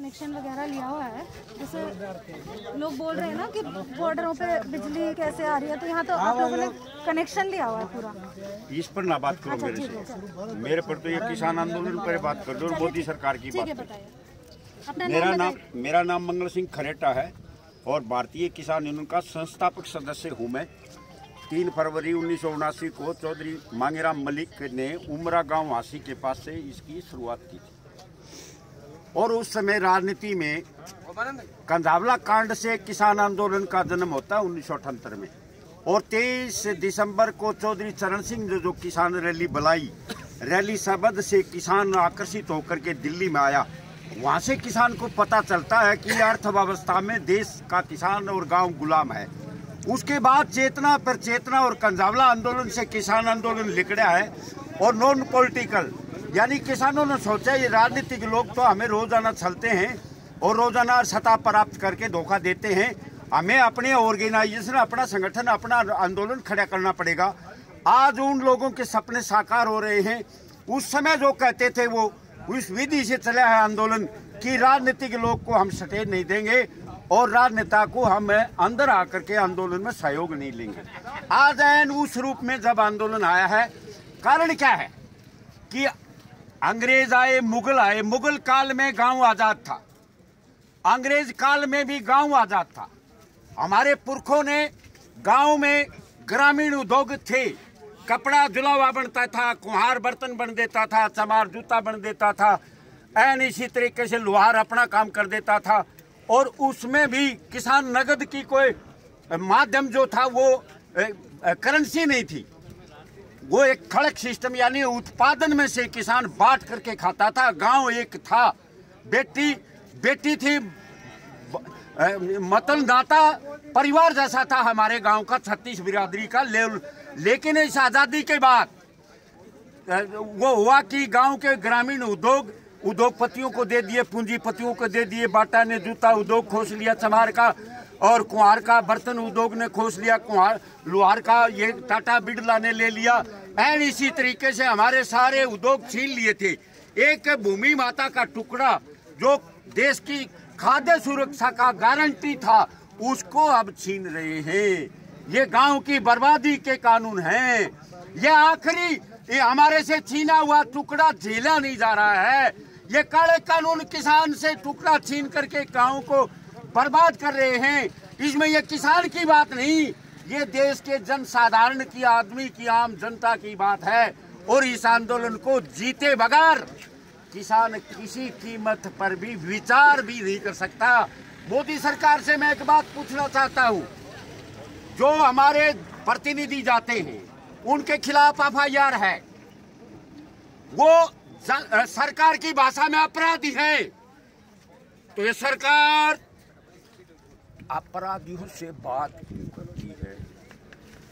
Connection वगैरह लिया हुआ है, जैसे लोग बोल रहे हैं ना कि बॉर्डरों पे बिजली कैसे आ रही है, तो यहाँ तो आप लोगों ने कनेक्शन लिया हुआ है पूरा। इस पर ना बात करो मेरे से, मेरे पर तो ये किसान आंदोलन पर बात कर दो और मोदी सरकार की बात। मेरा नाम मंगल सिंह खरेटा है और भारतीय किसान यूनियन का संस्थापक सदस्य हूँ मैं। 3 फरवरी 1979 को चौधरी मांगेराम मलिक ने उमरा गांव वासी के पास से इसकी शुरुआत की थी और उस समय राजनीति में कंधावला कांड से किसान आंदोलन का जन्म होता है 1978 में। और 23 दिसंबर को चौधरी चरण सिंह ने जो किसान रैली बुलाई, रैली सबद से किसान आकर्षित होकर के दिल्ली में आया। वहां से किसान को पता चलता है कि अर्थव्यवस्था में देश का किसान और गांव गुलाम है। उसके बाद चेतना पर चेतना और कंधावला आंदोलन से किसान आंदोलन लिखड़ा है और नॉन पॉलिटिकल, यानी किसानों ने सोचा ये राजनीतिक लोग तो हमें रोजाना चलते हैं और रोजाना सत्ता प्राप्त करके धोखा देते हैं, हमें अपने ऑर्गेनाइजेशन, अपना संगठन, अपना आंदोलन खड़ा करना पड़ेगा। आज उन लोगों के सपने साकार हो रहे हैं। उस समय जो कहते थे वो उस विधि से चला है आंदोलन कि राजनीतिक लोग को हम स्टेज नहीं देंगे और राजनेता को हम अंदर आकर के आंदोलन में सहयोग नहीं लेंगे। आज एन उस रूप में जब आंदोलन आया है, कारण क्या है कि अंग्रेज आए, मुगल आए। मुगल काल में गांव आजाद था, अंग्रेज काल में भी गांव आजाद था। हमारे पुरखों ने गांव में ग्रामीण उद्योग थे, कपड़ा जुलावा बनता था, कुम्हार बर्तन बन देता था, चमार जूता बन देता था, एन इसी तरीके से लोहार अपना काम कर देता था। और उसमें भी किसान नगद की कोई माध्यम जो था वो करेंसी नहीं थी, वो एक खड़क सिस्टम यानी उत्पादन में से किसान बांट करके खाता था। गांव एक था, बेटी थी, मतलदाता परिवार जैसा था हमारे गांव का 36 बिरादरी का। लेकिन इस आजादी के बाद वो हुआ कि गांव के ग्रामीण उद्योगपतियों को दे दिए, पूंजीपतियों को दे दिए। बाटा ने जूता उद्योग खोज लिया चमार का, और कुम्हार का बर्तन उद्योग ने खोज लिया, लोहार का ये टाटा बिरला ने ले लिया। एंड इसी तरीके से हमारे सारे उद्योग छीन लिए थे। एक भूमि माता का टुकड़ा जो देश की खाद्य सुरक्षा का गारंटी था, उसको अब छीन रहे हैं। ये गांव की बर्बादी के कानून हैं। ये आखिरी ये हमारे से छीना हुआ टुकड़ा झेला नहीं जा रहा है। ये काले कानून किसान से टुकड़ा छीन करके गांव को बर्बाद कर रहे हैं। इसमें ये किसान की बात नहीं, ये देश के जनसाधारण की, आदमी की, आम जनता की बात है। और इस आंदोलन को जीते बगैर किसान किसी कीमत पर भी विचार भी नहीं कर सकता। मोदी सरकार से मैं एक बात पूछना चाहता हूँ, जो हमारे प्रतिनिधि जाते हैं उनके खिलाफ एफआईआर है, वो सरकार की भाषा में अपराधी है, तो ये सरकार अपराधियों से बात क्यों करती है?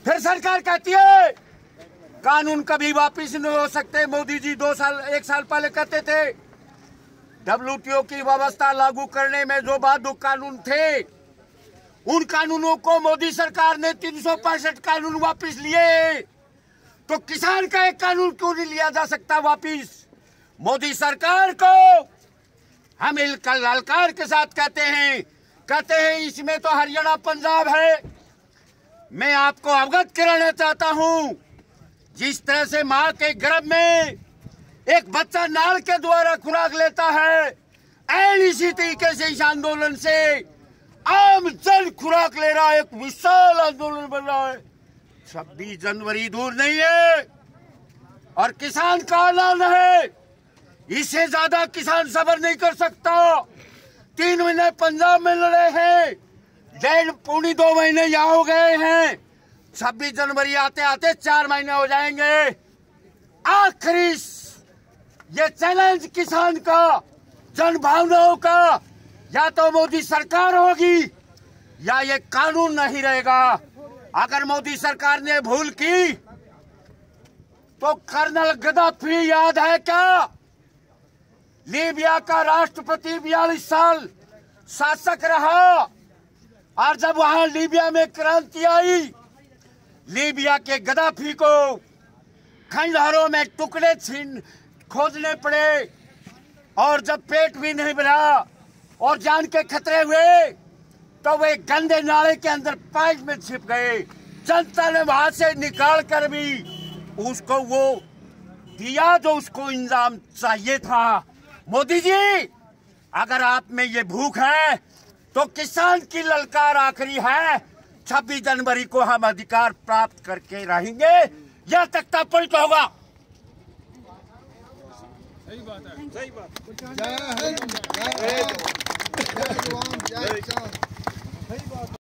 फिर सरकार कहती है कानून कभी वापिस नहीं हो सकते। मोदी जी 1 साल पहले कहते थे WTO की व्यवस्था लागू करने में जो बाधक कानून थे, उन कानूनों को मोदी सरकार ने 365 कानून वापस लिए, तो किसान का एक कानून क्यों नहीं लिया जा सकता वापस? मोदी सरकार को हम ललकार के साथ कहते हैं इसमें तो हरियाणा पंजाब है। मैं आपको अवगत कराना चाहता हूं, जिस तरह से मां के गर्भ में एक बच्चा नाल के द्वारा खुराक लेता है, ऐन इसी तरीके से इस आंदोलन से आम जन खुराक ले रहा है। एक विशाल आंदोलन बन रहा है। 26 जनवरी दूर नहीं है और किसान का ऐलान है, इससे ज्यादा किसान सब्र नहीं कर सकता। 3 महीने पंजाब में लड़े हैं, 1.5-2 महीने यहाँ हो गए हैं। 26 जनवरी आते आते 4 महीने हो जाएंगे। आखिरी ये चैलेंज किसान का, जन भावनाओं का, या तो मोदी सरकार होगी या ये कानून नहीं रहेगा। अगर मोदी सरकार ने भूल की तो कर्नल गद्दाफी याद है क्या? लीबिया का राष्ट्रपति 42 साल शासक रहा, और जब वहां लीबिया में क्रांति आई, लीबिया के गद्दाफी को खंडहरों में टुकड़े खोजने पड़े, और जब पेट भी नहीं भरा और जान के खतरे हुए तो वे गंदे नाले के अंदर पाइप में छिप गए। जनता ने वहां से निकाल कर भी उसको वो दिया जो उसको इंजाम चाहिए था। मोदी जी, अगर आप में ये भूख है तो किसान की ललकार आखिरी है। 26 जनवरी को हम अधिकार प्राप्त करके रहेंगे, यह तख्ता पलट होगा। सही बात है, सही बात। जय हिंद, जय जवान, जय किसान। सही बात।